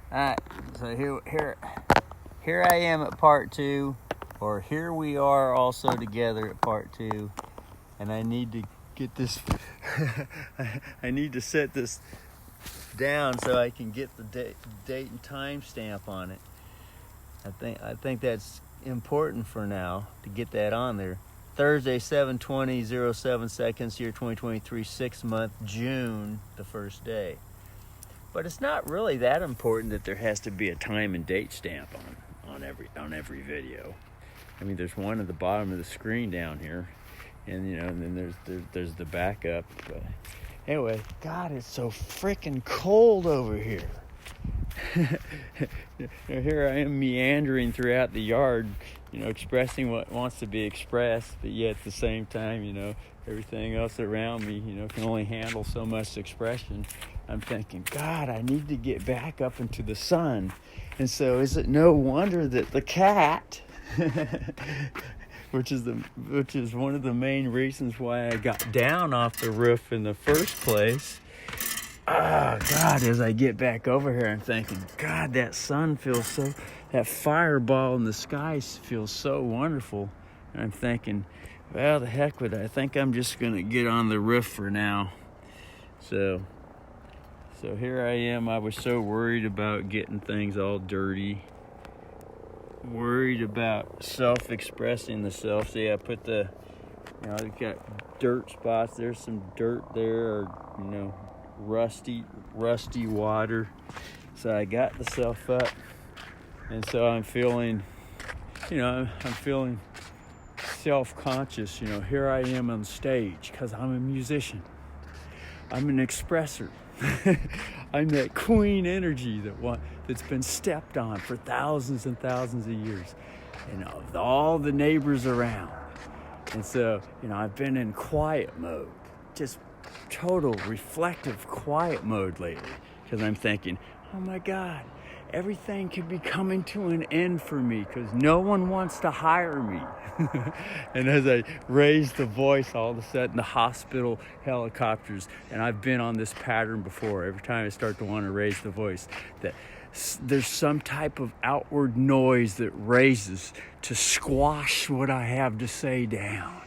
Alright, so here I am at part 2, or here we are also together at part 2, and I need to get this, I need to set this down so I can get the date and time stamp on it. I think that's important for now to get that on there. Thursday, 7/20/07 seconds, year 2023, 6th month, June, the first day. But it's not really that important that there has to be a time and date stamp on every video. I mean, there's one at the bottom of the screen down here, and and then there's the backup. But anyway, God, it's so freaking cold over here. Here I am meandering throughout the yard, expressing what wants to be expressed, but yet at the same time, everything else around me, can only handle so much expression. I'm thinking, God, I need to get back up into the sun. And so is it no wonder that the cat, which is one of the main reasons why I got down off the roof in the first place. Oh, God, as I get back over here, I'm thinking, God, that sun that fireball in the sky feels so wonderful. And I'm thinking, well, the heck with it. I think I'm just going to get on the roof for now. So here I am. I was so worried about getting things all dirty. Worried about self-expressing the self. See, I put I've got dirt spots. There's some dirt there, or, rusty water. So I got the self up, and so I'm feeling self-conscious. Here I am on stage because I'm a musician. I'm an expresser. I'm that queen energy that's been stepped on for thousands and thousands of years, with all the neighbors around. And so, I've been in quiet mode, just total reflective quiet mode lately, because I'm thinking, oh my God, everything could be coming to an end for me because no one wants to hire me. And as I raise the voice, all of a sudden the hospital helicopters, and I've been on this pattern before, every time I start to want to raise the voice, that there's some type of outward noise that raises to squash what I have to say down,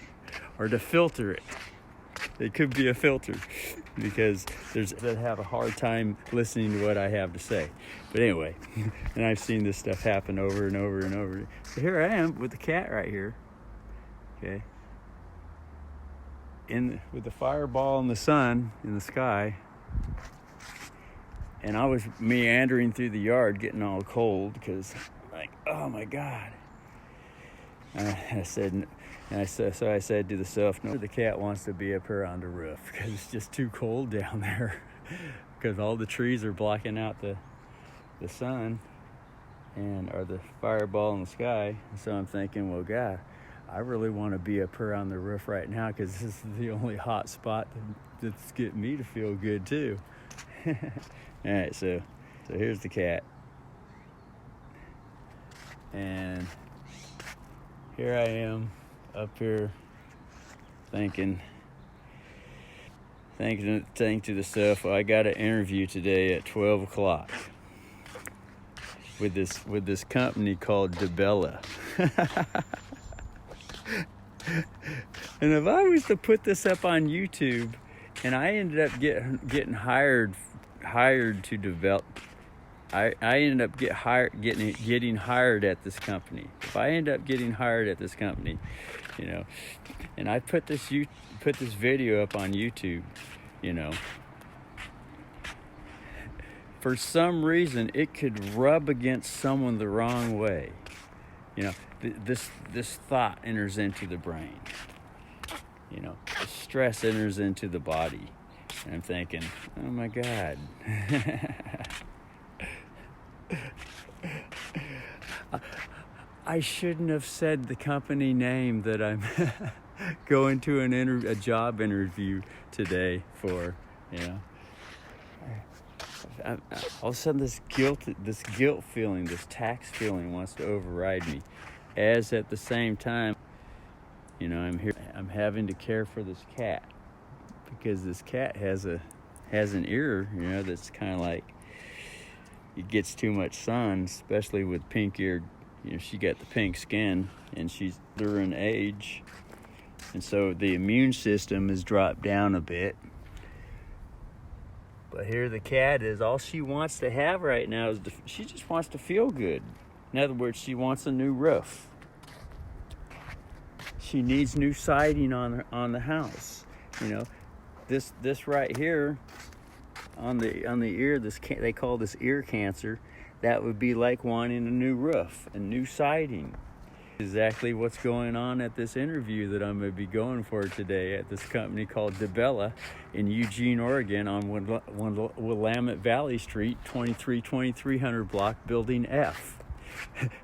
or to filter it. It could be a filter, because that have a hard time listening to what I have to say. But anyway, and I've seen this stuff happen over and over and over. So here I am with the cat right here, okay, with the fireball in the sun in the sky, and I was meandering through the yard getting all cold because, like, oh my God. I said to the self, no, the cat wants to be up here on the roof because it's just too cold down there, because all the trees are blocking out the sun or the fireball in the sky. So I'm thinking, well, God, I really want to be up here on the roof right now because this is the only hot spot that's getting me to feel good too. All right, so here's the cat, and here I am up here thinking to the self, well, I got an interview today at 12 o'clock with this company called Jawbb. And if I was to put this up on YouTube and I ended up getting hired to develop, I ended up getting hired at this company. If I end up getting hired at this company, and I put this video up on YouTube, for some reason it could rub against someone the wrong way. This thought enters into the brain. The stress enters into the body, and I'm thinking, oh my God. I shouldn't have said the company name that I'm going to a job interview today for. All of a sudden this guilt feeling, this tax feeling wants to override me, as at the same time, I'm having to care for this cat, because this cat has an ear, that's kind of like it gets too much sun, especially with pink-eared, she got the pink skin, and they're in age, and so the immune system has dropped down a bit. But here the cat is, all she wants to have right now is she just wants to feel good. In other words, she wants a new roof. She needs new siding on the house. This right here on the ear, they call this ear cancer. That would be like wanting a new roof and new siding. Exactly what's going on at this interview that I'm going to be going for today at this company called DeBella in Eugene, Oregon, on Willamette Valley Street, 2300 block, Building F.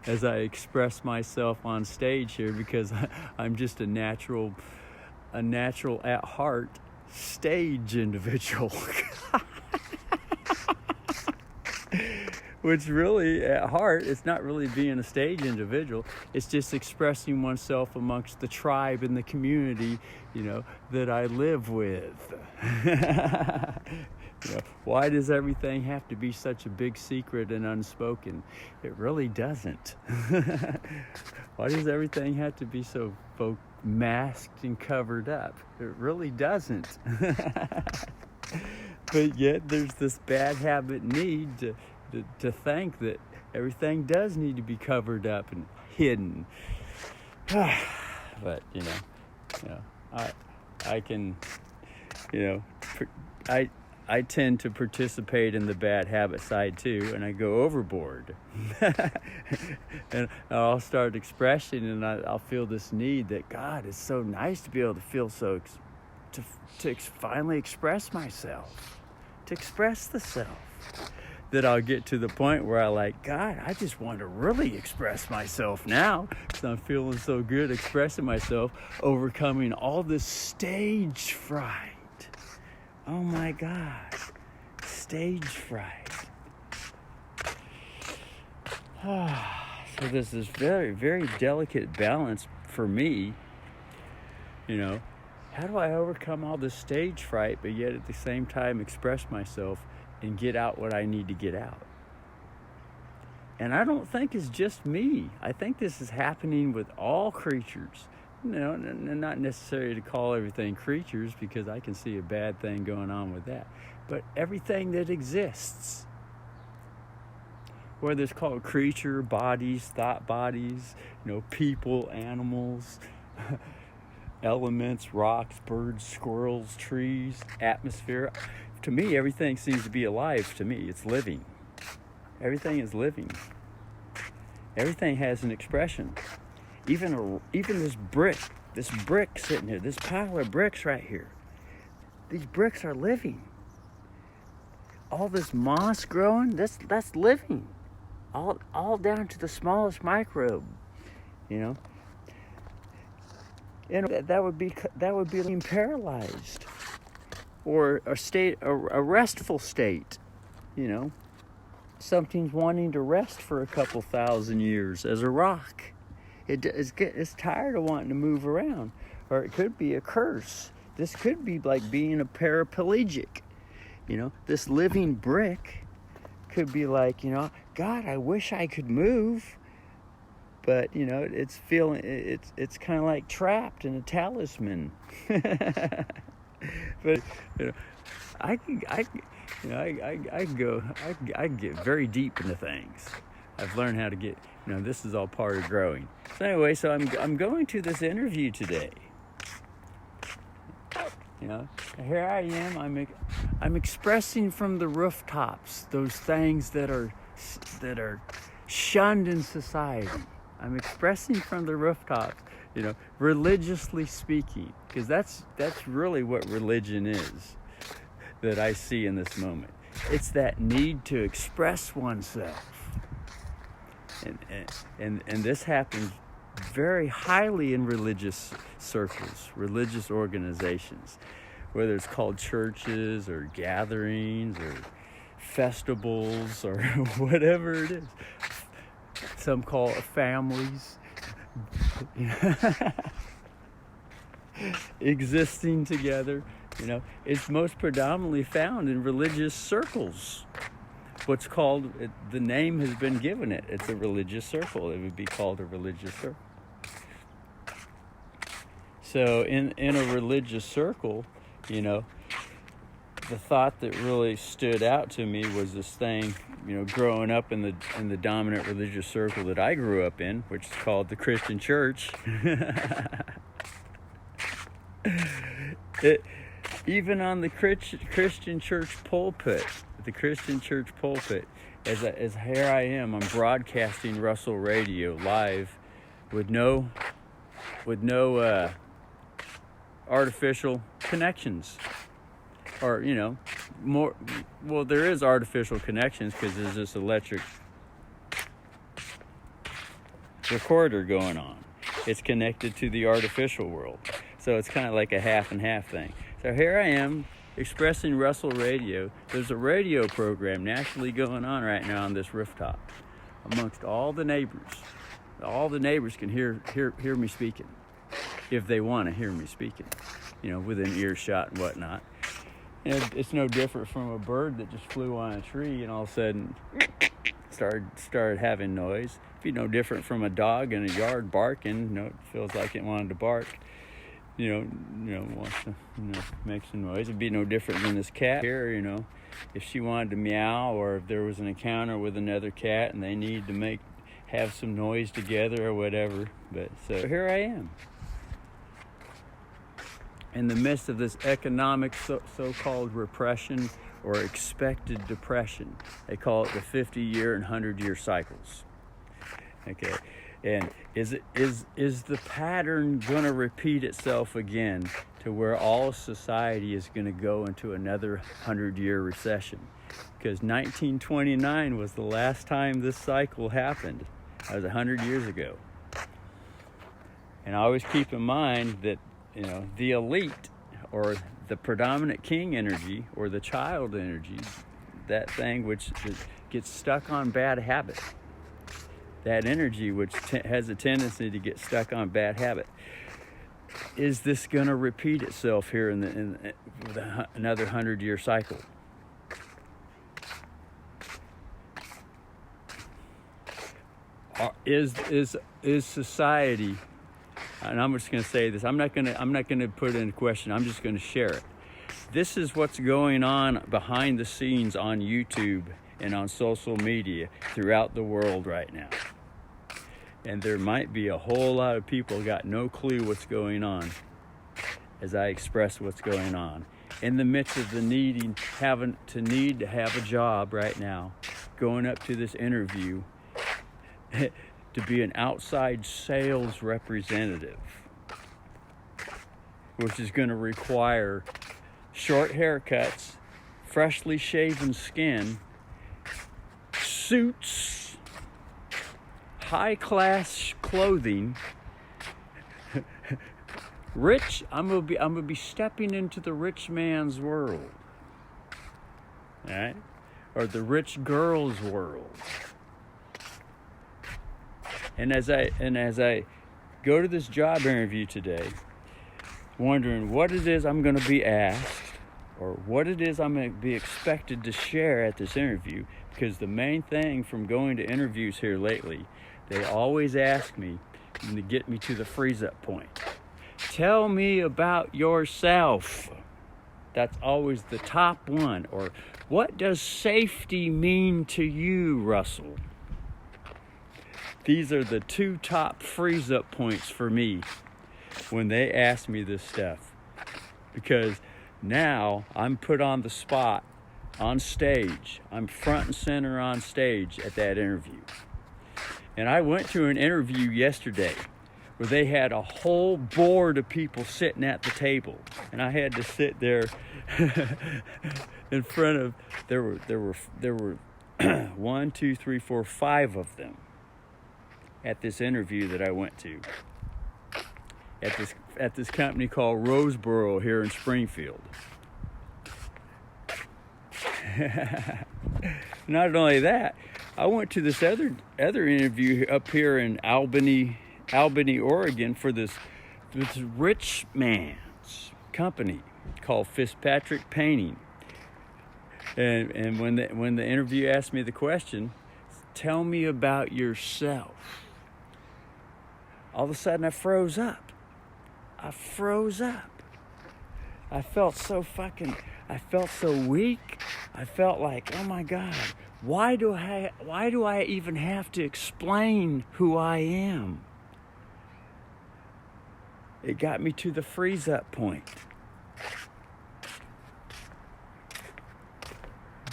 As I express myself on stage here, because I'm just a natural at heart stage individual. Which really, at heart, it's not really being a stage individual. It's just expressing oneself amongst the tribe and the community, that I live with. Why does everything have to be such a big secret and unspoken? It really doesn't. Why does everything have to be so masked and covered up? It really doesn't. But yet there's this bad habit need to think that everything does need to be covered up and hidden. But I can, I tend to participate in the bad habit side too, and I go overboard. And I'll start expressing, and I'll feel this need that, God, it's so nice to be able to feel to finally express myself, to express the self. That I'll get to the point where God, I just want to really express myself now, because I'm feeling so good expressing myself, overcoming all this stage fright. Oh my gosh, stage fright. So there's this very, very delicate balance for me, how do I overcome all this stage fright, but yet at the same time express myself and get out what I need to get out? And I don't think it's just me. I think this is happening with all creatures. And not necessarily to call everything creatures, because I can see a bad thing going on with that. But everything that exists, whether it's called creature, bodies, thought bodies, people, animals, elements, rocks, birds, squirrels, trees, atmosphere. To me, everything seems to be alive. To me, it's living. Everything is living. Everything has an expression. Even this brick sitting here, this pile of bricks right here. These bricks are living. All this moss growing, that's living. All down to the smallest microbe, And that would be being paralyzed, or a restful state, Something's wanting to rest for a couple thousand years as a rock. It's tired of wanting to move around, or it could be a curse. This could be like being a paraplegic. This living brick could be like, God, I wish I could move, but it's kind of like trapped in a talisman. But I can get very deep into things. I've learned how to get, this is all part of growing. So anyway, I'm going to this interview today. Here I am. I'm expressing from the rooftops those things that are shunned in society. I'm expressing from the rooftops, religiously speaking, because that's really what religion is that I see in this moment. It's that need to express oneself. And this happens very highly in religious circles, religious organizations, whether it's called churches or gatherings or festivals or whatever it is. Some call it families. Existing together, it's most predominantly found in religious circles what's called, the name has been given it. It's a religious circle. It would be called a religious circle. So in a religious circle, you know, the thought that really stood out to me was this thing, you know, growing up in the dominant religious circle that I grew up in, which is called the Christian church. Even on the Christian church pulpit, as here I am, I'm broadcasting Russell Radio live with no artificial connections, or, you know, there is artificial connections because there's this electric recorder going on. It's connected to the artificial world, so it's kind of like a half and half thing. So here I am expressing Russell Radio. There's a radio program nationally going on right now on this rooftop amongst all the neighbors. All the neighbors can hear me speaking, if they want to hear me speaking, you know, within earshot and whatnot. And it's no different from a bird that just flew on a tree and all of a sudden started having noise. It'd be no different from a dog in a yard barking. You know, it feels like it wanted to bark. You know, wants to, make some noise. It'd be no different than this cat here. You know, if she wanted to meow, or if there was an encounter with another cat and they need to have some noise together or whatever. But so here I am, in the midst of this economic so-called repression or expected depression. They call it the 50-year and 100-year cycles. Okay, and is the pattern going to repeat itself again to where all society is going to go into another 100-year recession? Because 1929 was the last time this cycle happened. That was 100 years ago. And I always keep in mind that, you know, the elite, or the predominant king energy, or the child energy, that thing which gets stuck on bad habit, that energy which has a tendency to get stuck on bad habit, is this going to repeat itself here in another 100-year cycle? Is society? And I'm just going to say this. I'm not going to put it in question. I'm just going to share it. This is what's going on behind the scenes on YouTube and on social media throughout the world right now. And there might be a whole lot of people got no clue what's going on as I express what's going on. In the midst of the need to have a job right now, going up to this interview to be an outside sales representative, which is going to require short haircuts, freshly shaven skin, suits, high-class clothing. Rich, I'm gonna be stepping into the rich man's world, all right, or the rich girl's world. And as I go to this job interview today, wondering what it is I'm going to be asked, or what it is I'm going to be expected to share at this interview, because the main thing from going to interviews here lately, they always ask me to get me to the freeze-up point. Tell me about yourself. That's always the top one. Or, what does safety mean to you, Russell? These are the two top freeze-up points for me when they ask me this stuff. Because now I'm put on the spot, on stage. I'm front and center on stage at that interview. And I went to an interview yesterday where they had a whole board of people sitting at the table. And I had to sit there in front of, there were 1, 2, 3, 4, 5 of them at this interview that I went to at this company called Roseboro here in Springfield. Not only that, I went to this other interview up here in Albany, Oregon, for this rich man's company called Fitzpatrick Painting. And when the interview asked me the question, tell me about yourself, all of a sudden I froze up. I felt so weak. I felt like, oh my God, why do I even have to explain who I am? It got me to the freeze up point.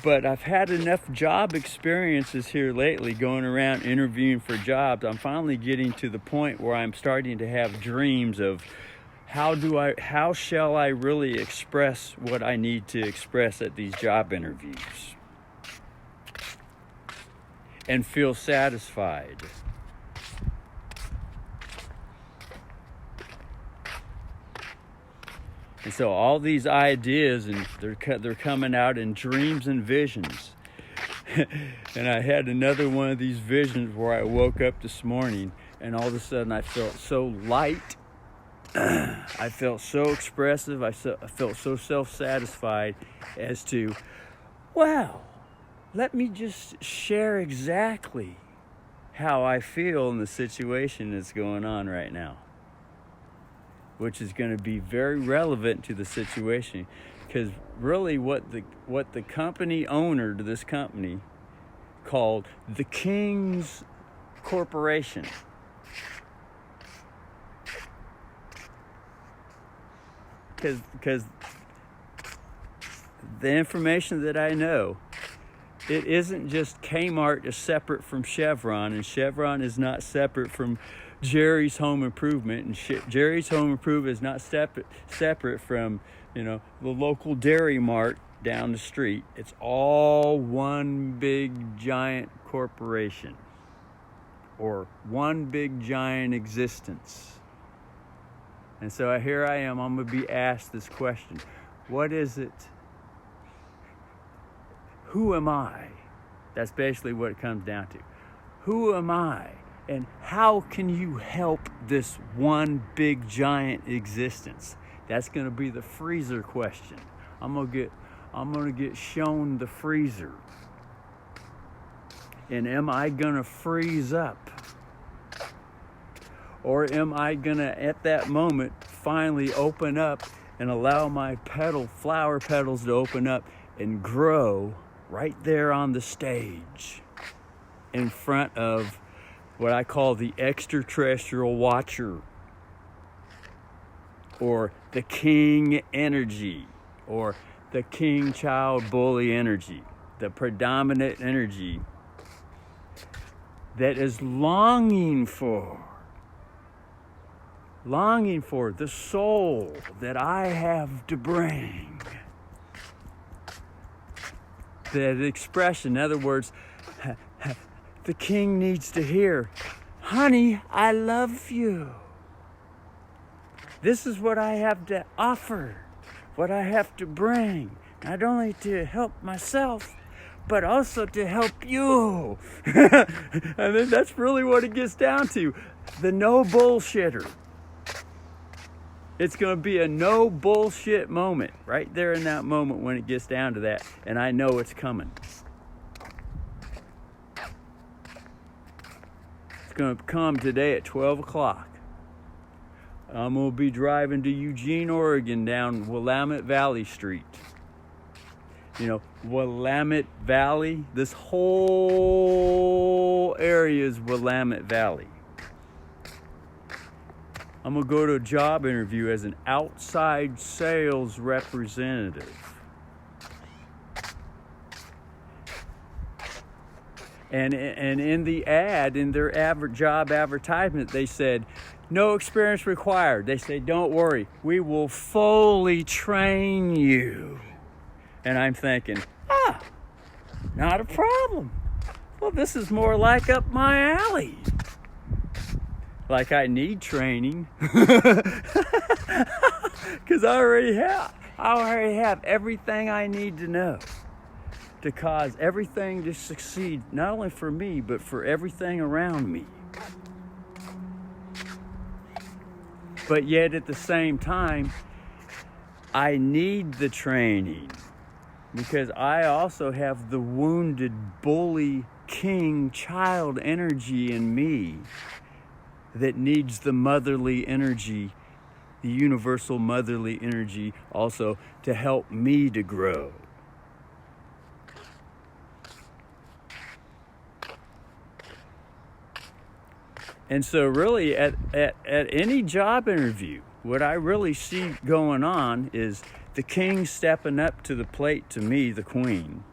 But I've had enough job experiences here lately going around interviewing for jobs. I'm finally getting to the point where I'm starting to have dreams of how shall I really express what I need to express at these job interviews and feel satisfied. And so all these ideas, and they're coming out in dreams and visions. And I had another one of these visions where I woke up this morning and all of a sudden I felt so light. I felt so expressive. I felt so self-satisfied as to, wow, let me just share exactly how I feel in the situation that's going on right now, which is going to be very relevant to the situation, because really what the company owner to this company called the King's Corporation, because the information that I know, it isn't just Kmart is separate from Chevron, and Chevron is not separate from Jerry's Home Improvement, and Jerry's Home Improvement is not separate from, the local dairy mart down the street. It's all one big giant corporation, or one big giant existence. And so here I am, I'm going to be asked this question. What is it? Who am I? That's basically what it comes down to. Who am I? And how can you help this one big giant existence? That's going to be the freezer question. I'm going to get shown the freezer. And am I going to freeze up? Or am I going to, at that moment, finally open up and allow my flower petals to open up and grow right there on the stage in front of what I call the extraterrestrial watcher, or the king energy, or the king child bully energy, the predominant energy that is longing for the soul that I have to bring. That expression, in other words, the king needs to hear, honey, I love you. This is what I have to offer, what I have to bring, not only to help myself, but also to help you. And then that's really what it gets down to. The no bullshitter. It's going to be a no bullshit moment right there in that moment when it gets down to that. And I know it's coming. It's going to come today at 12 o'clock. I'm going to be driving to Eugene, Oregon, down Willamette Valley Street. Willamette Valley, this whole area is Willamette Valley. I'm going to go to a job interview as an outside sales representative. And in the ad, in their job advertisement, they said, no experience required. They said, don't worry, we will fully train you. And I'm thinking, not a problem. Well, this is more like up my alley. Like I need training. Because I already have everything I need to know to cause everything to succeed, not only for me, but for everything around me. But yet at the same time, I need the training. because I also have the wounded bully king child energy in me that needs the motherly energy, the universal motherly energy also to help me to grow. And so really at any job interview, what I really see going on is the king stepping up to the plate to me, the queen,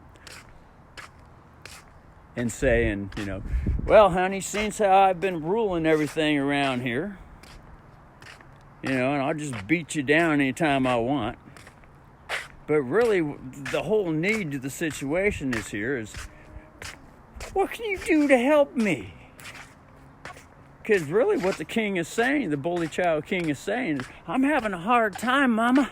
and saying, you know, well, honey, since how I've been ruling everything around here, you know, and I'll just beat you down anytime I want. But really, the whole need to the situation is what can you do to help me? Because really what the king is saying, the bully child king is saying, is, I'm having a hard time, mama.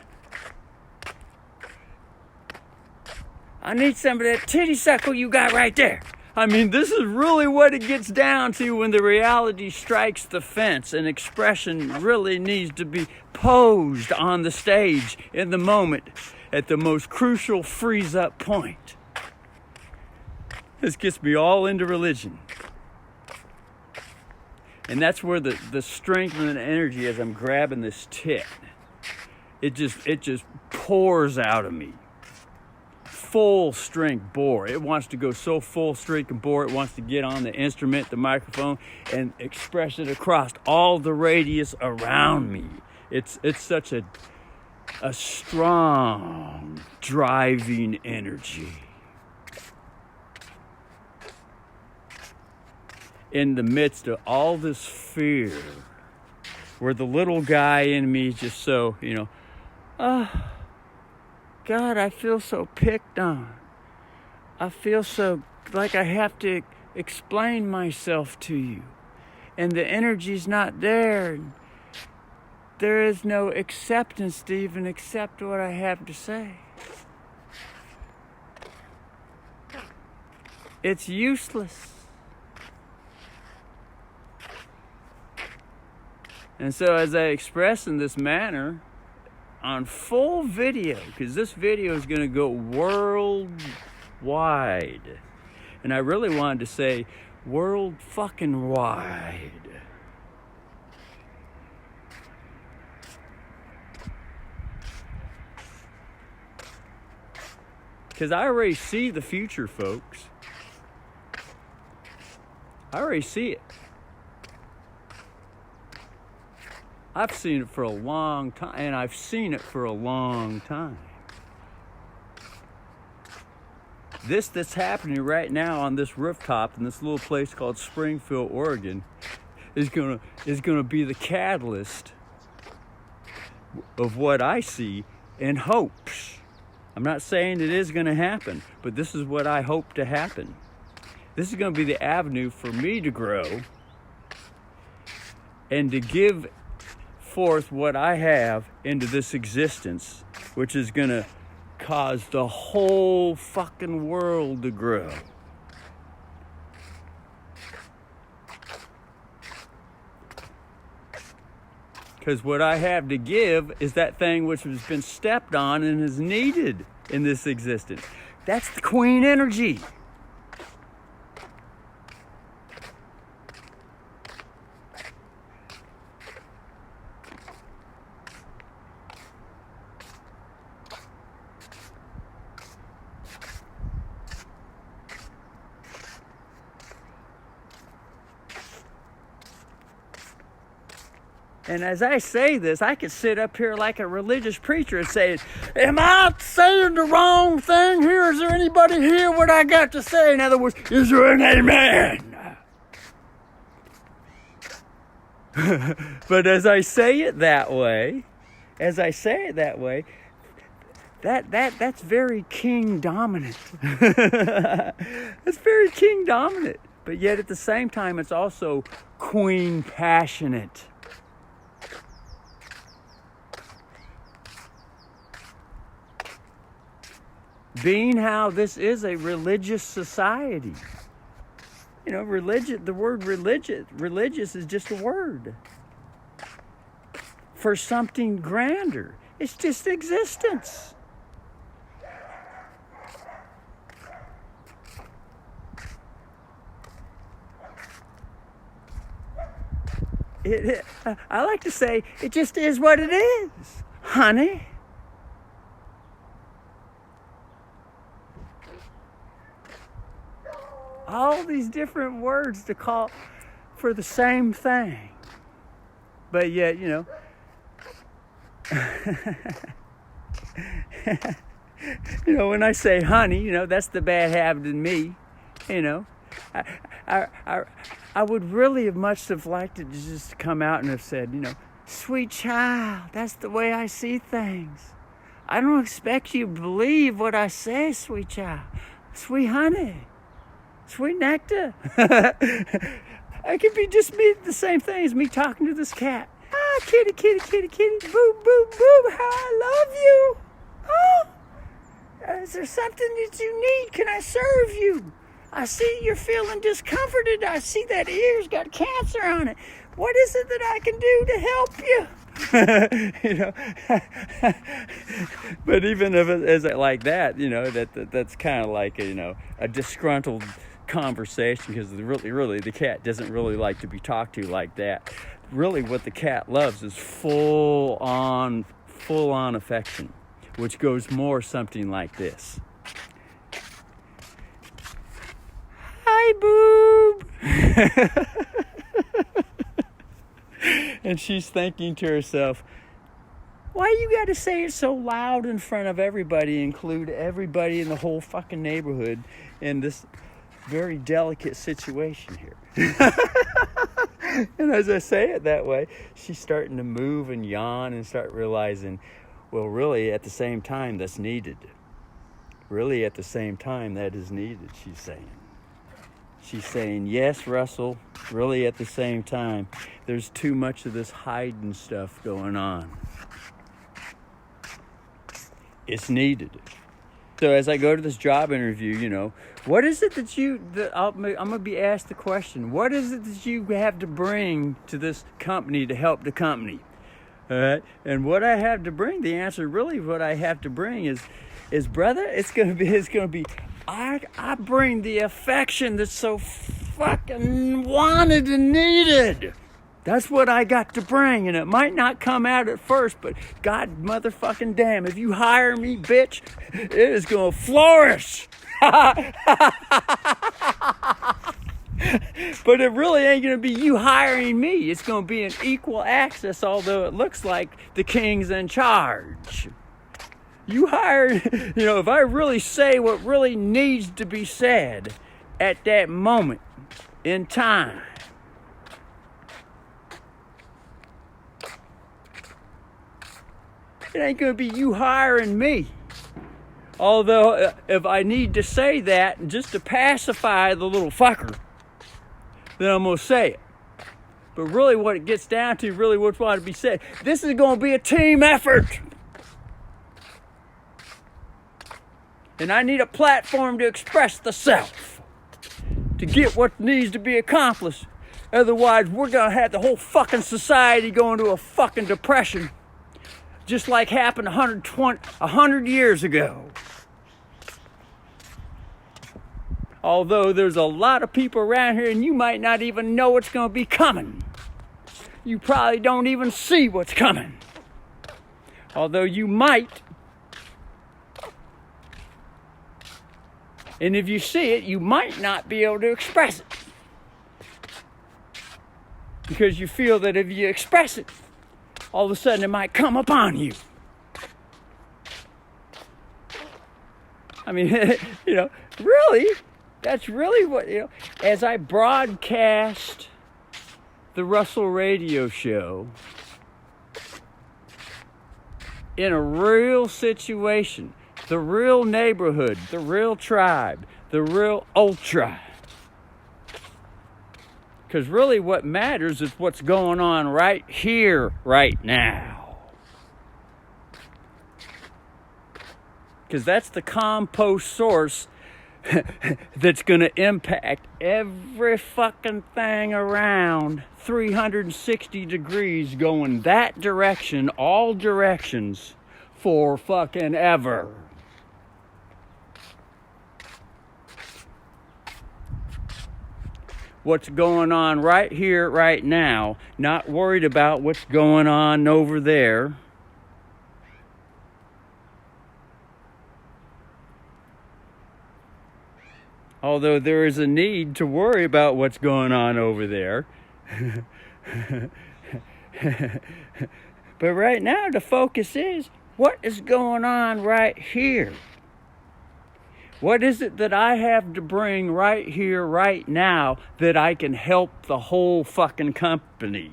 I need some of that titty suckle you got right there. I mean, this is really what it gets down to when the reality strikes the fence and expression really needs to be posed on the stage in the moment at the most crucial freeze-up point. This gets me all into religion. And that's where the strength and the energy as I'm grabbing this tit, it just pours out of me. Full strength bore. It wants to go so full strength and bore, it wants to get on the instrument, the microphone, and express it across all the radius around me. It's such a strong, driving energy. In the midst of all this fear, where the little guy in me is just so, you know, God, I feel so picked on. I feel so like I have to explain myself to you. And the energy's not there. There is no acceptance to even accept what I have to say. It's useless. And so as I express in this manner, on full video, because this video is going to go worldwide. And I really wanted to say world fucking wide. Because I already see the future, folks. I already see it. I've seen it for a long time, and I've seen it for a long time. This that's happening right now on this rooftop in this little place called Springfield, Oregon, is gonna be the catalyst of what I see and hopes. I'm not saying it is gonna happen, but this is what I hope to happen. This is gonna be the avenue for me to grow and to give forth what I have into this existence, which is gonna cause the whole fucking world to grow. Because what I have to give is that thing which has been stepped on and is needed in this existence. That's the queen energy. And as I say this, I could sit up here like a religious preacher and say, am I saying the wrong thing here? Is there anybody hear what I got to say? In other words, is there an amen? But as I say it that way, that's very king dominant. That's very king dominant. But yet at the same time, it's also queen passionate. Being how this is a religious society. You know, the word religious is just a word for something grander. It's just existence. I like to say, it just is what it is, honey. All these different words to call for the same thing. But yet, when I say honey, that's the bad habit in me. I would really have much have liked it to just come out and have said, sweet child, that's the way I see things. I don't expect you to believe what I say, sweet child. Sweet honey. Sweet nectar. It could be just me, the same thing as me talking to this cat. Ah, kitty, kitty, kitty, kitty, boo, boo, boo, how I love you. Oh, is there something that you need? Can I serve you? I see you're feeling discomforted. I see that ear's got cancer on it. What is it that I can do to help you? But even if it is like that, that's kind of like a disgruntled conversation, because really the cat doesn't really like to be talked to like that. Really what the cat loves is full on affection, which goes more something like this. Hi, boob. And she's thinking to herself, why you gotta say it so loud in front of everybody, include everybody in the whole fucking neighborhood in this very delicate situation here? And as I say it that way, she's starting to move and yawn and start realizing, well, really at the same time that's needed. Really at the same time that is needed, she's saying. She's saying, yes, Russell, really at the same time. There's too much of this hiding stuff going on. It's needed. So as I go to this job interview, what is it that I'm going to be asked the question, what is it that you have to bring to this company to help the company? All right? And what I have to bring, the answer really what I have to bring is brother, it's going to be I bring the affection that's so fucking wanted and needed. That's what I got to bring, and it might not come out at first, but God motherfucking damn, if you hire me, bitch, it is going to flourish. But it really ain't going to be you hiring me. It's going to be an equal access, although it looks like the king's in charge. You hire, if I really say what really needs to be said at that moment in time, it ain't going to be you hiring me. Although, if I need to say that just to pacify the little fucker, then I'm going to say it. But really what it gets down to, really what's going to be said, this is going to be a team effort. And I need a platform to express the self, to get what needs to be accomplished. Otherwise, we're going to have the whole fucking society go into a fucking depression, just like happened 100 years ago. Although there's a lot of people around here and you might not even know what's going to be coming. You probably don't even see what's coming. Although you might. And if you see it, you might not be able to express it. Because you feel that if you express it, all of a sudden it might come upon you. I mean, really, that's really what, as I broadcast the Russell radio show in a real situation, the real neighborhood, the real tribe, the real ultra. Because really what matters is what's going on right here, right now. Because that's the compost source that's going to impact every fucking thing around 360 degrees going that direction, all directions, for fucking ever. what's going on right here, right now, not worried about what's going on over there. Although there is a need to worry about what's going on over there. But right now the focus is, what is going on right here? What is it that I have to bring right here, right now, that I can help the whole fucking company?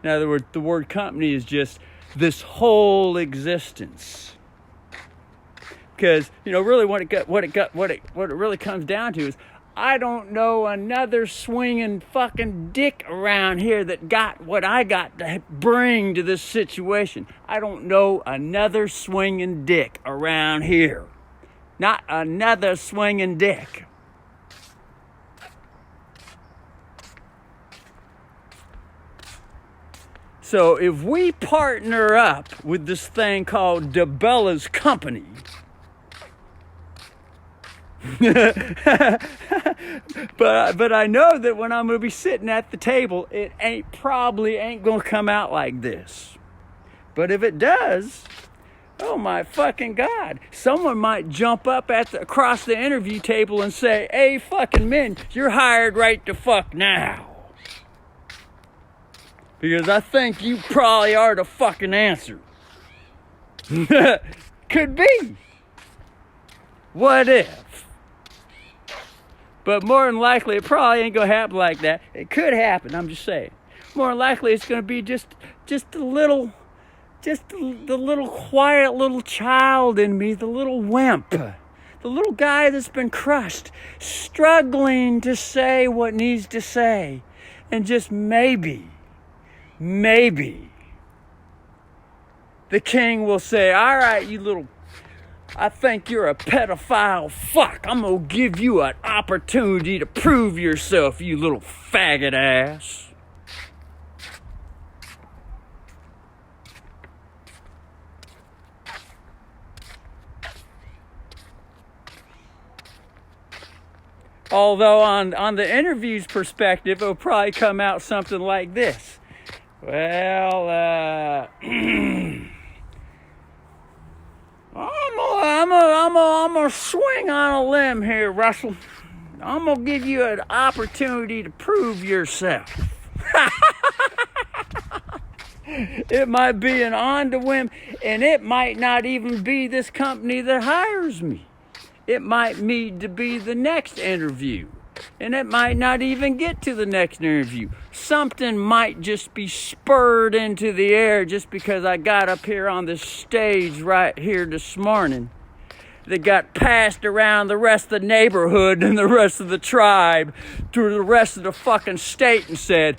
In other words, the word company is just this whole existence. Because, really what it really comes down to is, I don't know another swinging fucking dick around here that got what I got to bring to this situation. I don't know another swinging dick around here. Not another swinging dick. So if we partner up with this thing called DeBella's Company, but I know that when I'm going to be sitting at the table, it probably ain't going to come out like this. But if it does, oh my fucking God, someone might jump up across the interview table and say, "Hey, fucking men, you're hired right the fuck now. Because I think you probably are the fucking answer." Could be. What if? But more than likely, it probably ain't going to happen like that. It could happen, I'm just saying. More than likely, it's going to be just the little quiet little child in me, the little wimp. The little guy that's been crushed, struggling to say what needs to say. And just maybe, the king will say, "All right, you little, I think you're a pedophile fuck. I'm going to give you an opportunity to prove yourself, you little faggot ass." Although on the interview's perspective, it'll probably come out something like this. "Well, I'm gonna swing on a limb here, Russell. I'm gonna give you an opportunity to prove yourself." It might be an on to whim, and it might not even be this company that hires me. It might need to be the next interview, and it might not even get to the next interview. Something might just be spurred into the air just because I got up here on this stage right here this morning that got passed around the rest of the neighborhood and the rest of the tribe to the rest of the fucking state and said,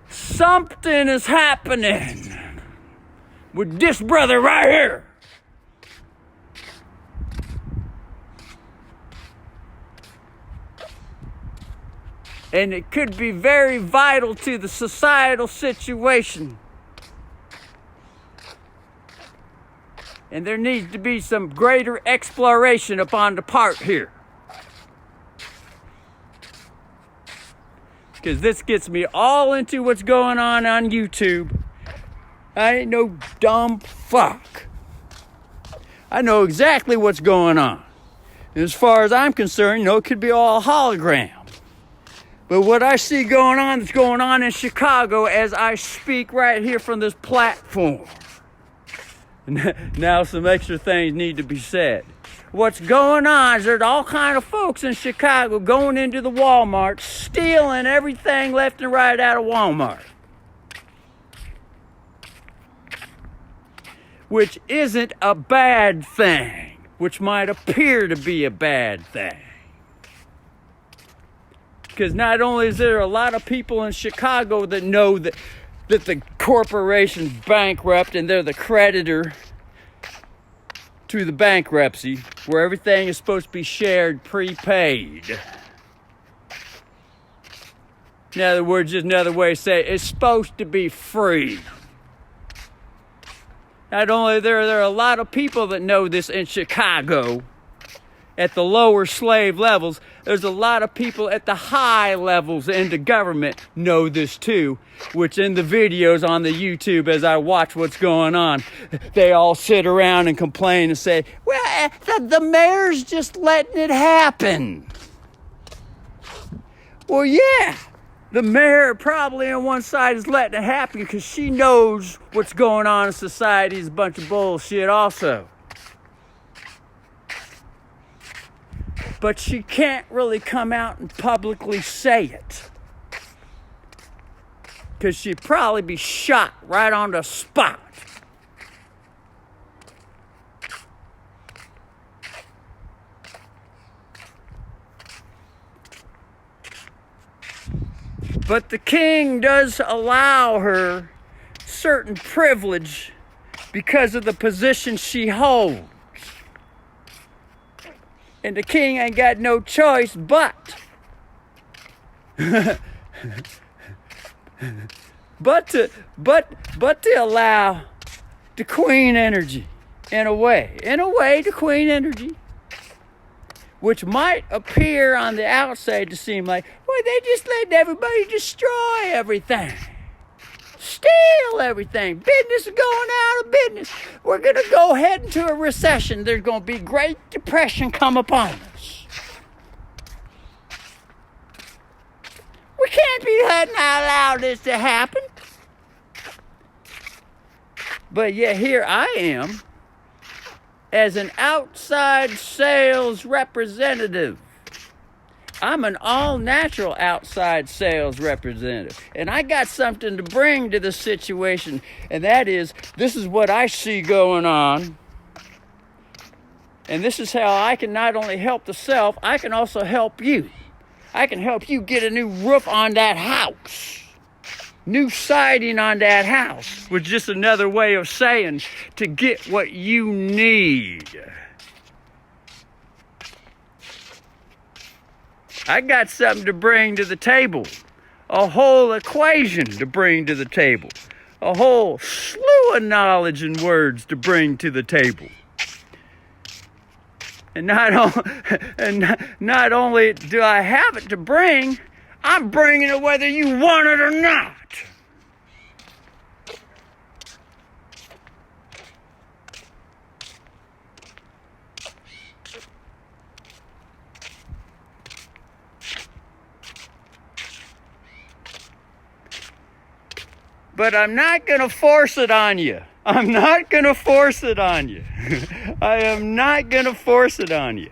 "Something is happening with this brother right here." And it could be very vital to the societal situation. And there needs to be some greater exploration upon the part here. Because this gets me all into what's going on YouTube. I ain't no dumb fuck. I know exactly what's going on. And as far as I'm concerned, it could be all hologram. But what I see going on is going on in Chicago as I speak right here from this platform. Now some extra things need to be said. What's going on is there's all kind of folks in Chicago going into the Walmart, stealing everything left and right out of Walmart. Which isn't a bad thing, which might appear to be a bad thing. Because not only is there a lot of people in Chicago that know that the corporation's bankrupt and they're the creditor to the bankruptcy, where everything is supposed to be shared prepaid. In other words, just another way to say it, it's supposed to be free. Not only there are a lot of people that know this in Chicago, at the lower slave levels. There's a lot of people at the high levels in the government know this too, which in the videos on the YouTube, as I watch what's going on, they all sit around and complain and say, well, the mayor's just letting it happen. Well, yeah, the mayor probably on one side is letting it happen because she knows what's going on in society is a bunch of bullshit also. But she can't really come out and publicly say it, because she'd probably be shot right on the spot. But the king does allow her certain privilege because of the position she holds. And the king ain't got no choice but to allow the queen energy in a way the queen energy, which might appear on the outside to seem like, well, they just letting everybody destroy everything, steal everything. Business is going out of business. We're going to go head into a recession. There's going to be Great Depression come upon us. We can't be letting allow this to happen. But yet here I am as an outside sales representative. I'm an all-natural outside sales representative. And I got something to bring to the situation. And that is, this is what I see going on. And this is how I can not only help the self, I can also help you. I can help you get a new roof on that house. New siding on that house. Was just another way of saying to get what you need. I got something to bring to the table. A whole equation to bring to the table. A whole slew of knowledge and words to bring to the table. And not only do I have it to bring, I'm bringing it whether you want it or not. But I'm not going to force it on you. I'm not going to force it on you. I am not going to force it on you.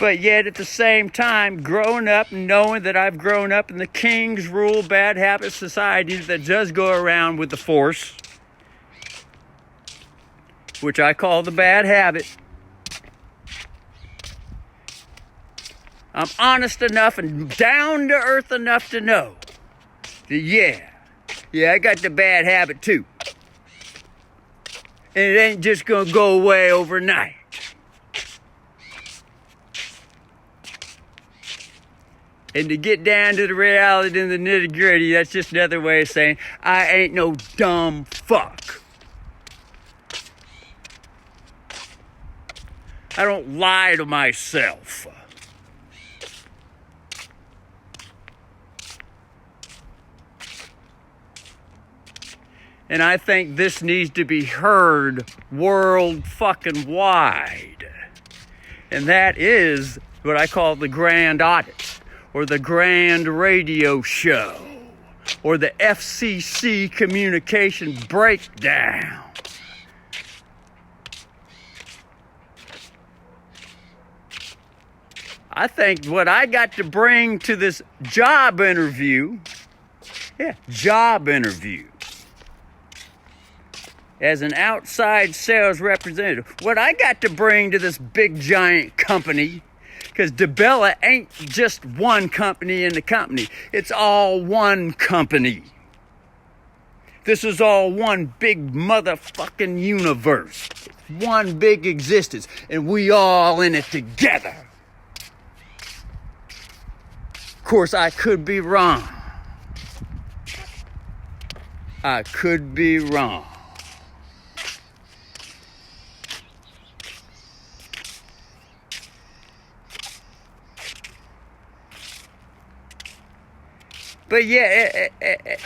But yet at the same time, growing up and knowing that I've grown up in the king's rule, bad habit society that does go around with the force, which I call the bad habit, I'm honest enough and down to earth enough to know that yeah, I got the bad habit too. And it ain't just gonna go away overnight. And to get down to the reality and the nitty gritty, that's just another way of saying I ain't no dumb fuck. I don't lie to myself. And I think this needs to be heard world fucking wide. And that is what I call the grand audit, or the grand radio show, or the FCC communication breakdown. I think what I got to bring to this job interview, as an outside sales representative, what I got to bring to this big giant company, because DeBella ain't just one company in the company. It's all one company. This is all one big motherfucking universe. One big existence. And we all in it together. Of course, I could be wrong. I could be wrong. But yeah,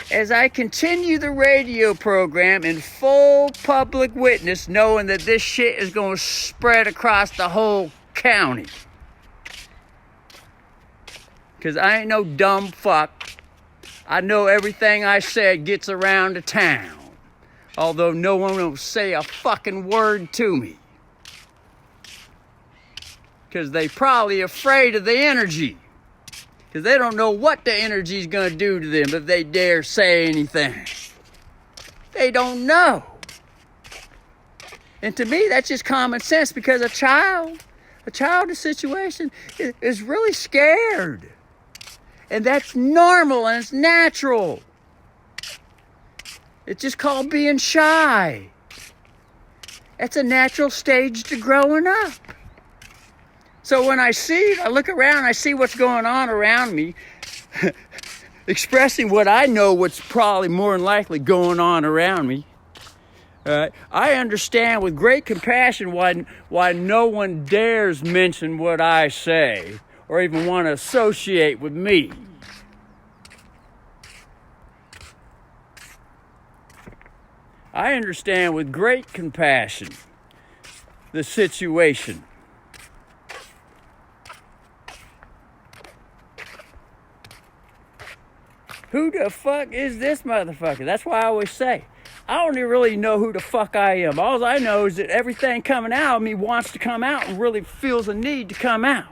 as I continue the radio program in full public witness, knowing that this shit is going to spread across the whole county. Because I ain't no dumb fuck. I know everything I said gets around the town. Although no one will say a fucking word to me. Because they probably afraid of the energy. Because they don't know what the energy's going to do to them if they dare say anything. They don't know. And to me, that's just common sense, because a child in situation is really scared. And that's normal and it's natural. It's just called being shy. That's a natural stage to growing up. So when I look around, I see what's going on around me, expressing what I know what's probably more than likely going on around me. I understand with great compassion why no one dares mention what I say or even want to associate with me. I understand with great compassion the situation. Who the fuck is this motherfucker? That's why I always say, I don't even really know who the fuck I am. All I know is that everything coming out of me wants to come out and really feels a need to come out.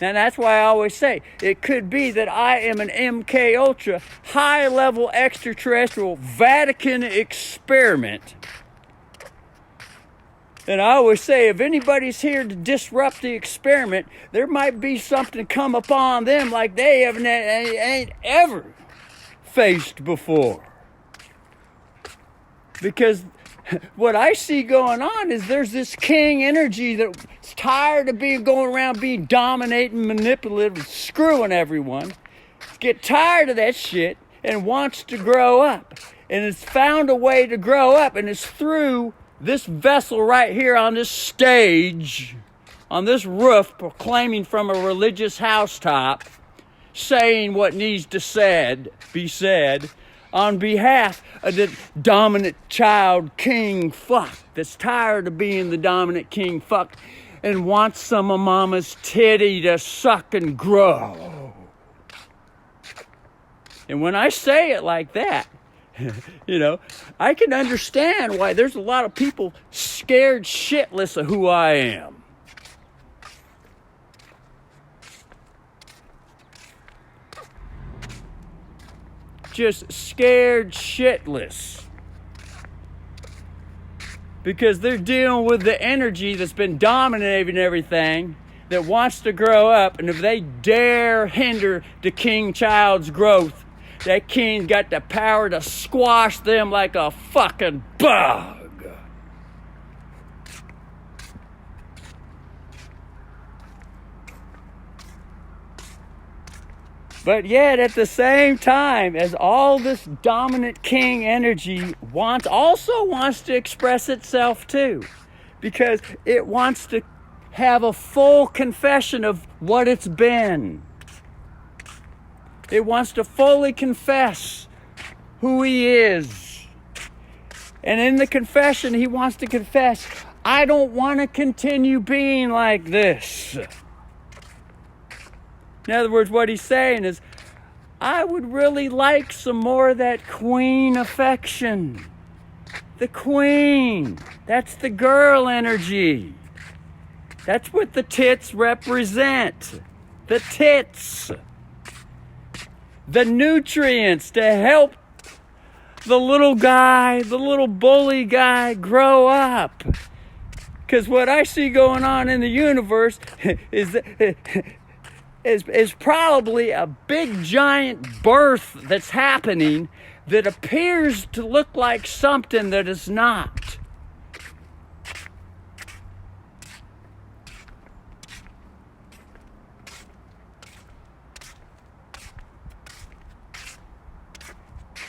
And that's why I always say, it could be that I am an MK Ultra, high-level extraterrestrial Vatican experiment. And I always say, if anybody's here to disrupt the experiment, there might be something come upon them like they ain't ever faced before. Because what I see going on is there's this king energy that's tired of going around being dominating, manipulative, screwing everyone. Get tired of that shit and wants to grow up. And it's found a way to grow up, and it's through this vessel right here on this stage, on this roof, proclaiming from a religious housetop, saying what needs to be said on behalf of the dominant child king fuck that's tired of being the dominant king fuck and wants some of mama's titty to suck and grow. And when I say it like that, I can understand why there's a lot of people scared shitless of who I am. Just scared shitless. Because they're dealing with the energy that's been dominating everything, that wants to grow up, and if they dare hinder the king child's growth, that king got the power to squash them like a fucking bug. But yet at the same time, as all this dominant king energy also wants to express itself too. Because it wants to have a full confession of what it's been. It wants to fully confess who he is. And in the confession, he wants to confess, I don't want to continue being like this. In other words, what he's saying is, I would really like some more of that queen affection. The queen. That's the girl energy. That's what the tits represent. The tits. The nutrients to help the little guy, the little bully guy grow up. Because what I see going on in the universe is probably a big giant birth that's happening that appears to look like something that is not.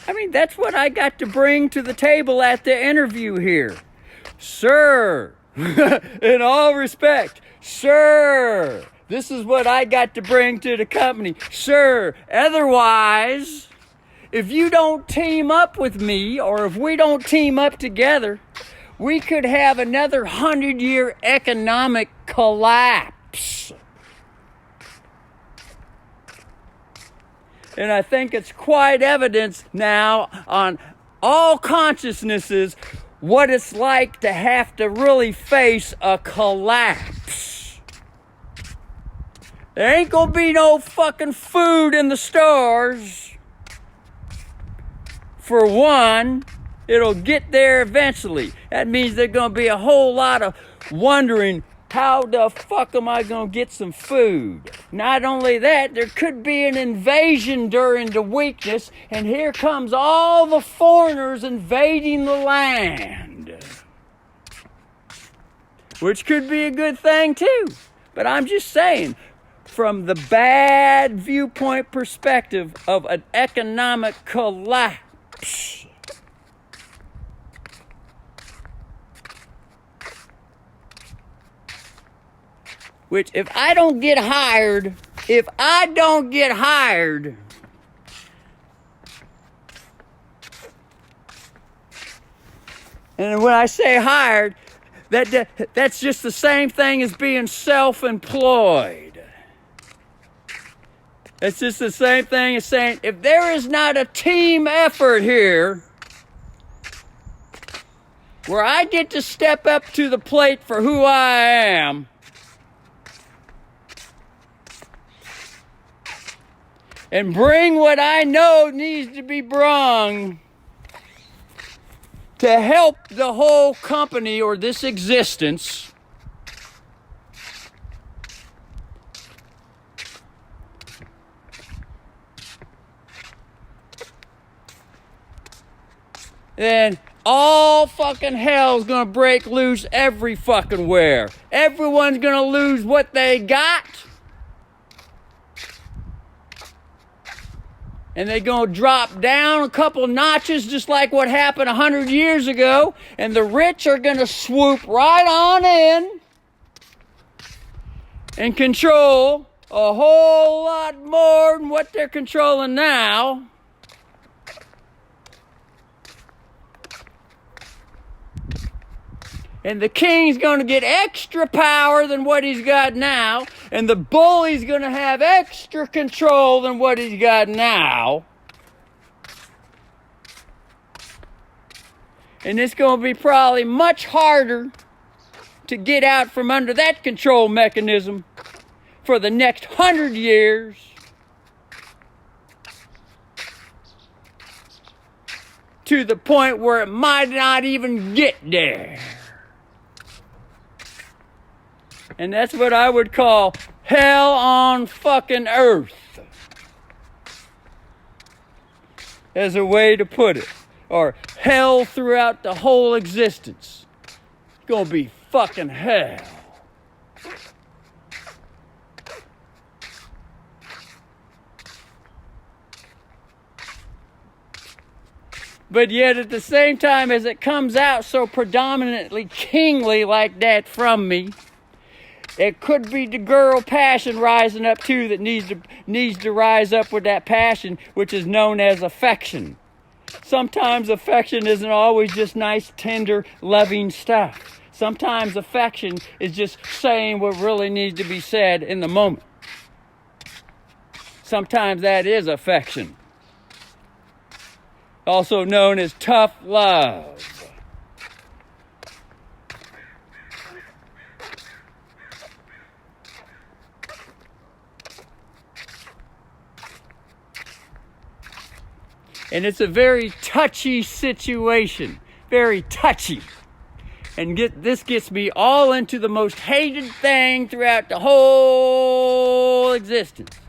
I mean, that's what I got to bring to the table at the interview here. Sir, in all respect, sir, This is what I got to bring to the company. Sure, otherwise, if you don't team up with me, or if we don't team up together, we could have another 100-year economic collapse. And I think it's quite evident now on all consciousnesses what it's like to have to really face a collapse. There ain't gonna be no fucking food in the stores. For one, it'll get there eventually. That means there's gonna be a whole lot of wondering, how the fuck am I gonna get some food? Not only that, there could be an invasion during the weakness, and here comes all the foreigners invading the land. Which could be a good thing too. But I'm just saying, from the bad viewpoint perspective of an economic collapse, which if I don't get hired, and when I say hired, that's just the same thing as being self-employed. It's just the same thing as saying, if there is not a team effort here, where I get to step up to the plate for who I am, and bring what I know needs to be brung to help the whole company or this existence, then all fucking hell's gonna break loose every fucking where. Everyone's gonna lose what they got. And they're going to drop down a couple notches just like what happened 100 years ago. And the rich are going to swoop right on in and control a whole lot more than what they're controlling now. And the king's going to get extra power than what he's got now. And the bully's going to have extra control than what he's got now. And it's going to be probably much harder to get out from under that control mechanism for the next 100 years. To the point where it might not even get there. And that's what I would call hell on fucking earth, as a way to put it. Or hell throughout the whole existence. It's gonna be fucking hell. But yet at the same time as it comes out so predominantly kingly like that from me, it could be the girl passion rising up too that needs to rise up with that passion, which is known as affection. Sometimes affection isn't always just nice, tender, loving stuff. Sometimes affection is just saying what really needs to be said in the moment. Sometimes that is affection. Also known as tough love. And it's a very touchy situation. Very touchy. And this gets me all into the most hated thing throughout the whole existence.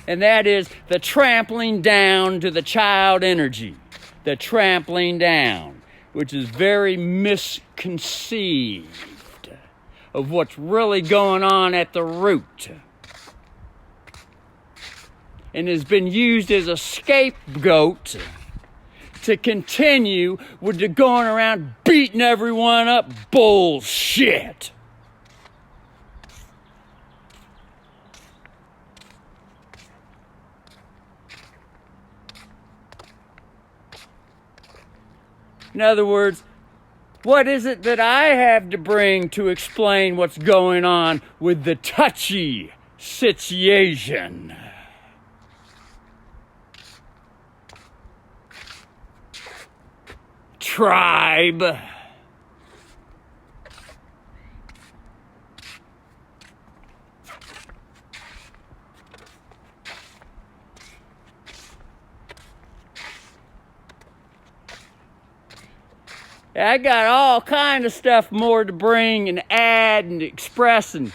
And that is the trampling down to the child energy. The trampling down. Which is very misconceived of what's really going on at the root. And has been used as a scapegoat to continue with the going around beating everyone up bullshit. In other words, what is it that I have to bring to explain what's going on with the touchy situation? Tribe. I got all kind of stuff more to bring and add and express and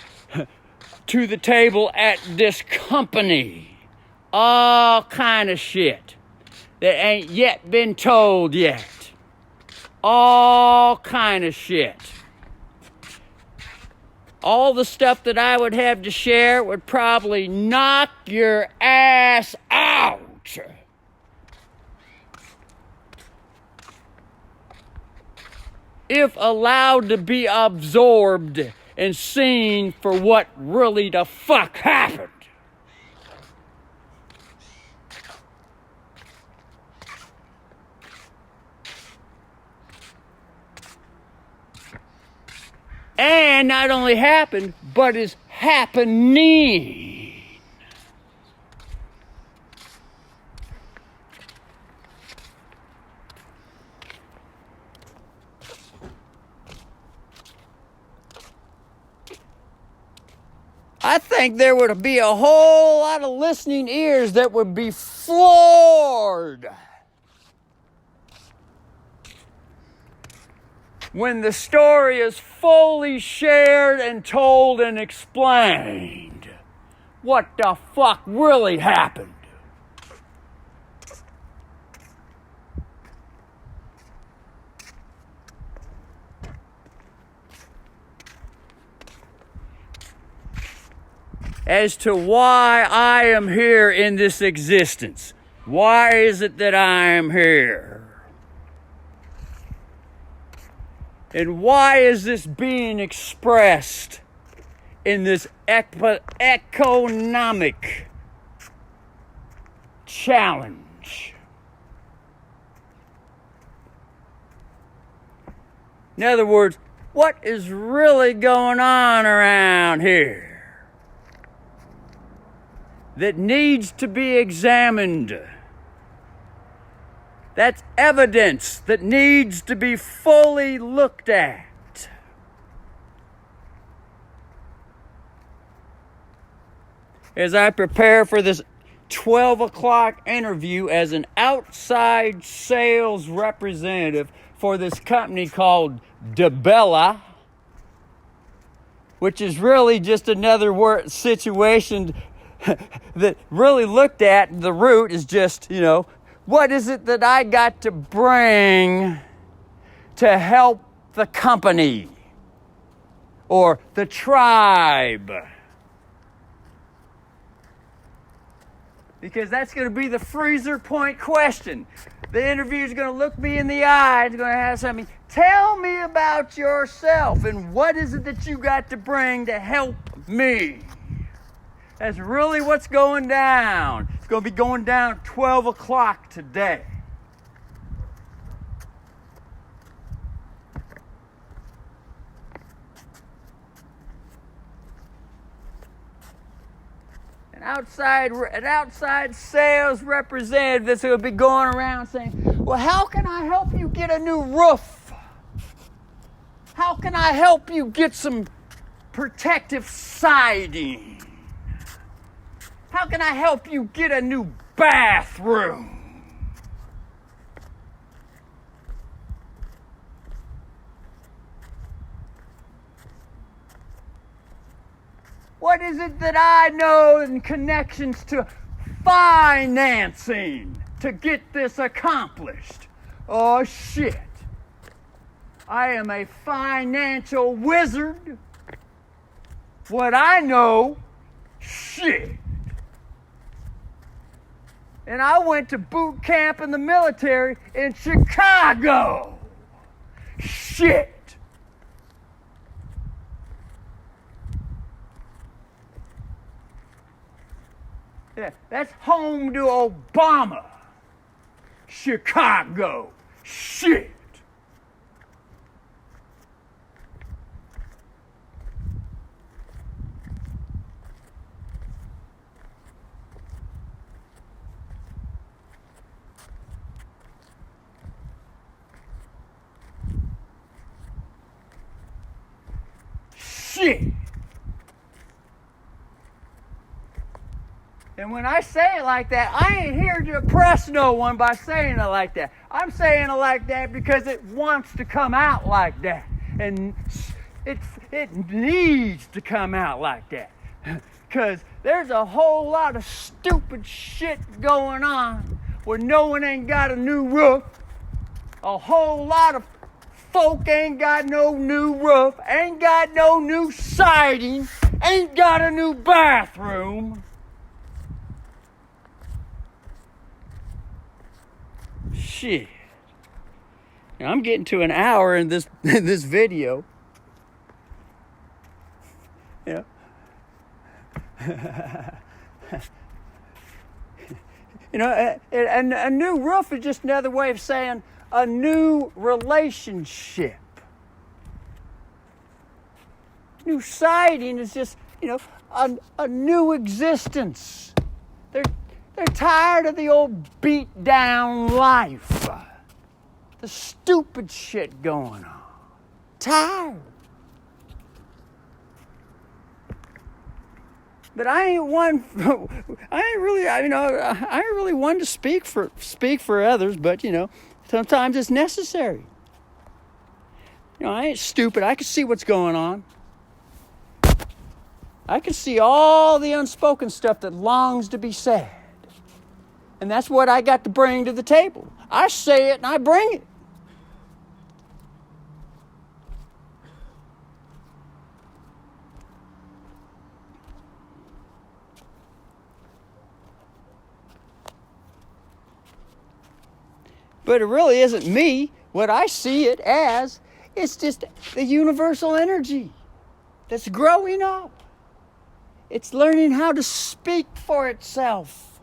to the table at this company. All kind of shit that ain't yet been told yet. All kind of shit. All the stuff that I would have to share would probably knock your ass out. If allowed to be absorbed and seen for what really the fuck happened. And not only happened, but is happening. I think there would be a whole lot of listening ears that would be floored when the story is fully shared and told and explained. What the fuck really happened? As to why I am here in this existence. Why is it that I am here? And why is this being expressed in this economic challenge? In other words, what is really going on around here that needs to be examined? That's evidence that needs to be fully looked at. As I prepare for this 12 o'clock interview as an outside sales representative for this company called DeBella, which is really just another situation that really looked at, the root is just, what is it that I got to bring to help the company or the tribe? Because that's going to be the freezer point question. The interviewer's going to look me in the eye and going to ask me, tell me about yourself and what is it that you got to bring to help me? That's really what's going down. It's going to be going down at 12 o'clock today. An outside sales representative that's going to be going around saying, well, how can I help you get a new roof? How can I help you get some protective siding? How can I help you get a new bathroom? What is it that I know in connections to financing to get this accomplished? Oh, shit. I am a financial wizard. What I know, shit. And I went to boot camp in the military in Chicago. Shit. Yeah, that's home to Obama. Chicago. Shit. shit. And when I say it like that, I ain't here to oppress no one by saying it like that. I'm saying it like that because it wants to come out like that. And it needs to come out like that. Because there's a whole lot of stupid shit going on where no one ain't got a new roof. A whole lot of folk ain't got no new roof, ain't got no new siding, ain't got a new bathroom. Shit. Now, I'm getting to an hour in this video. You know, and a new roof is just another way of saying a new relationship. New siding is just, a new existence. They're tired of the old beat down life. The stupid shit going on. Tired. But I ain't really one to speak for others, but sometimes it's necessary. I ain't stupid. I can see what's going on. I can see all the unspoken stuff that longs to be said. And that's what I got to bring to the table. I say it and I bring it. But it really isn't me. What I see it as, it's just the universal energy that's growing up. It's learning how to speak for itself.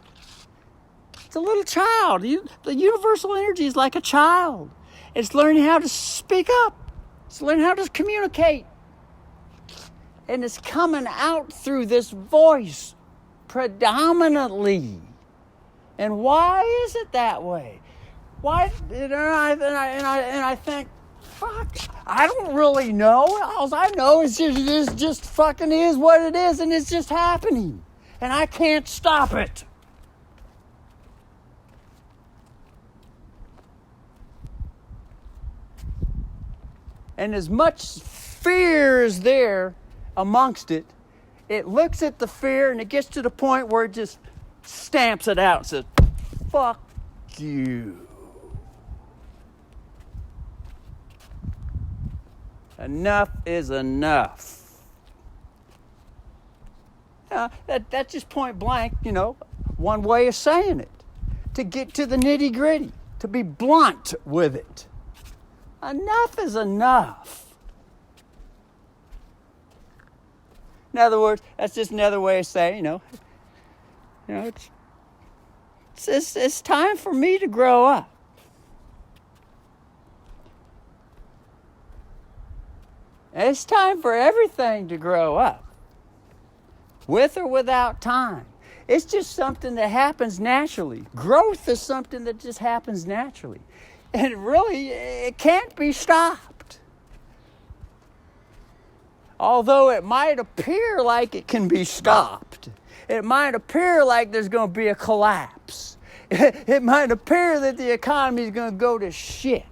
It's a little child. The universal energy is like a child. It's learning how to speak up. It's learning how to communicate. And it's coming out through this voice predominantly. And why is it that way? Why? And I think, fuck, I don't really know. All I know is it just fucking is what it is, and it's just happening. And I can't stop it. And as much fear is there amongst it, it looks at the fear and it gets to the point where it just stamps it out and says, fuck you. Enough is enough. That's just point blank, one way of saying it. To get to the nitty gritty, to be blunt with it. Enough is enough. In other words, that's just another way of saying, it's time for me to grow up. It's time for everything to grow up, with or without time. It's just something that happens naturally. Growth is something that just happens naturally. And really, it can't be stopped. Although it might appear like it can be stopped. It might appear like there's going to be a collapse. It might appear that the economy is going to go to shit.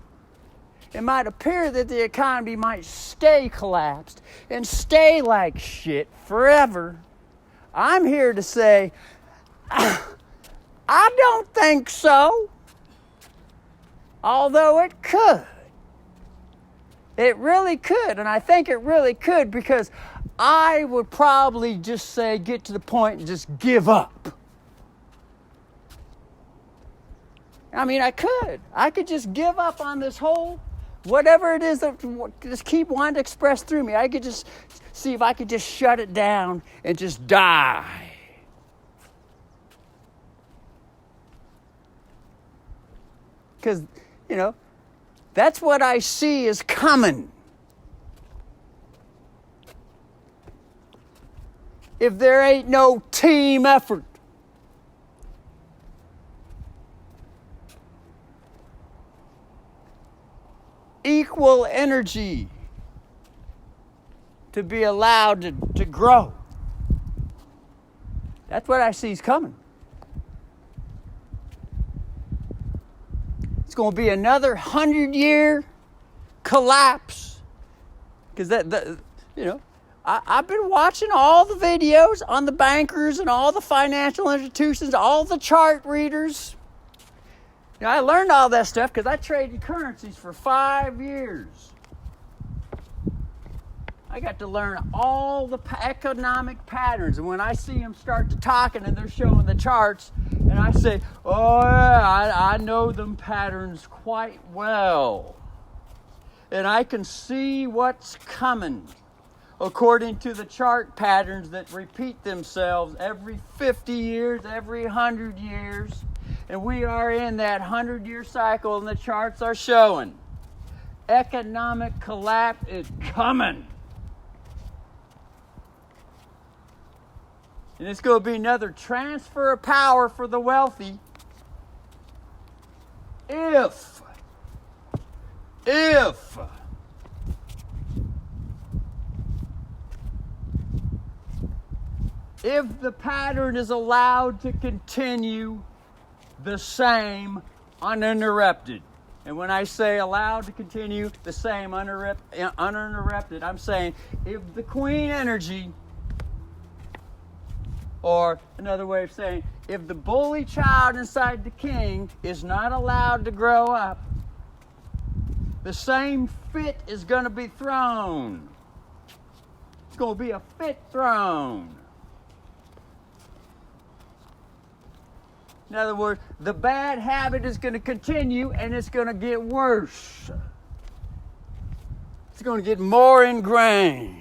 It might appear that the economy might stay collapsed and stay like shit forever. I'm here to say, I don't think so. Although it could. It really could. And I think it really could because I would probably just say, get to the point and just give up. I mean, I could. I could just give up on this whole, whatever it is that just keep wanting to express through me. I could just see if I could just shut it down and just die. Because, that's what I see is coming. If there ain't no team effort. Equal energy. to be allowed to grow. That's what I see is coming. It's going to be another 100-year collapse. Because I've been watching all the videos on the bankers and all the financial institutions, all the chart readers. I learned all that stuff because I traded currencies for 5 years. I got to learn all the economic patterns. And when I see them start to talking and they're showing the charts, and I say, oh, yeah, I know them patterns quite well. And I can see what's coming according to the chart patterns that repeat themselves every 50 years, every 100 years. And we are in that 100-year cycle, and the charts are showing economic collapse is coming. And it's going to be another transfer of power for the wealthy if the pattern is allowed to continue the same uninterrupted. And when I say allowed to continue the same uninterrupted, I'm saying if the queen energy, or another way of saying, if the bully child inside the king is not allowed to grow up, the same fit is going to be thrown. It's going to be a fit thrown. In other words, the bad habit is going to continue and it's going to get worse. It's going to get more ingrained.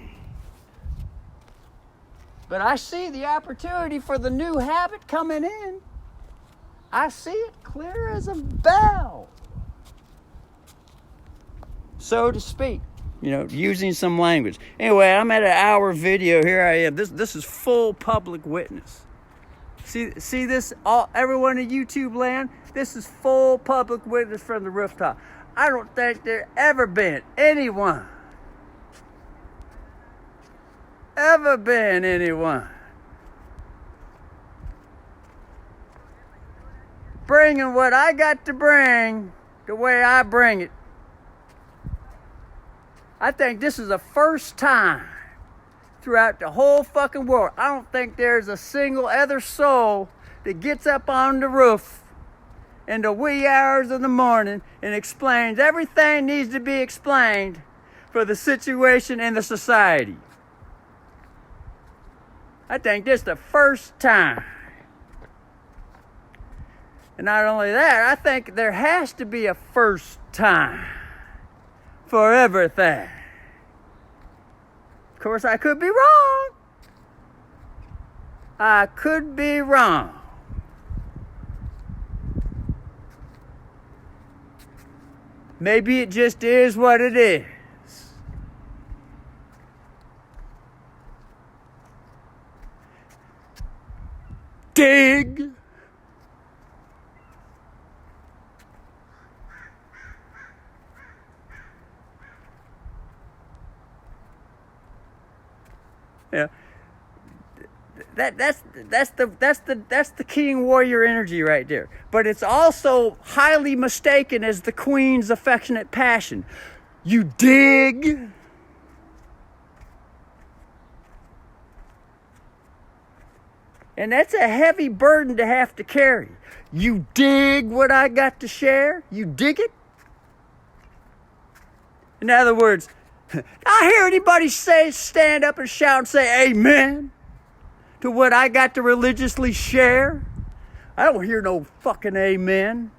But I see the opportunity for the new habit coming in. I see it clear as a bell, so to speak. Using some language. Anyway, I'm at an hour video. Here I am. This is full public witness. See this? Everyone in YouTube land, this is full public witness from the rooftop. I don't think there ever been anyone bringing what I got to bring the way I bring it. I think this is the first time throughout the whole fucking world. I don't think there's a single other soul that gets up on the roof in the wee hours of the morning and explains everything needs to be explained for the situation in the society. I think this is the first time. And not only that, I think there has to be a first time for everything. Of course, I could be wrong. I could be wrong. Maybe it just is what it is. Dig. Yeah. That's the king warrior energy right there. But it's also highly mistaken as the queen's affectionate passion. You dig? And that's a heavy burden to have to carry. You dig what I got to share? You dig it? In other words, I hear anybody stand up and shout and say amen to what I got to religiously share. I don't hear no fucking amen.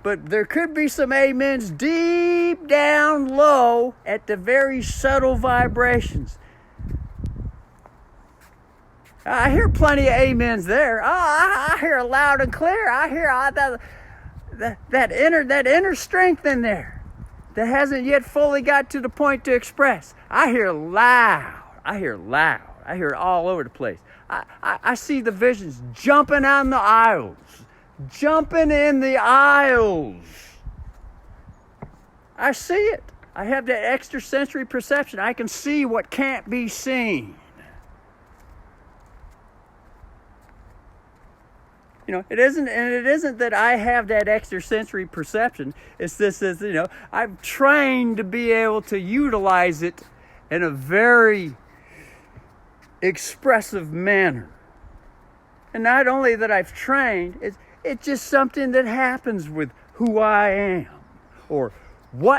But there could be some amens deep down low at the very subtle vibrations. I hear plenty of amens there. I hear loud and clear. I hear that inner strength in there that hasn't yet fully got to the point to express. I hear loud. I hear it all over the place. I see the visions jumping on the aisles, jumping in the aisles. I see it. I have that extrasensory perception. I can see what can't be seen. You know, it isn't that I have that extrasensory perception. It's this is, you know, I'm trained to be able to utilize it in a very expressive manner. And not only that I've trained, it's just something that happens with who I am or what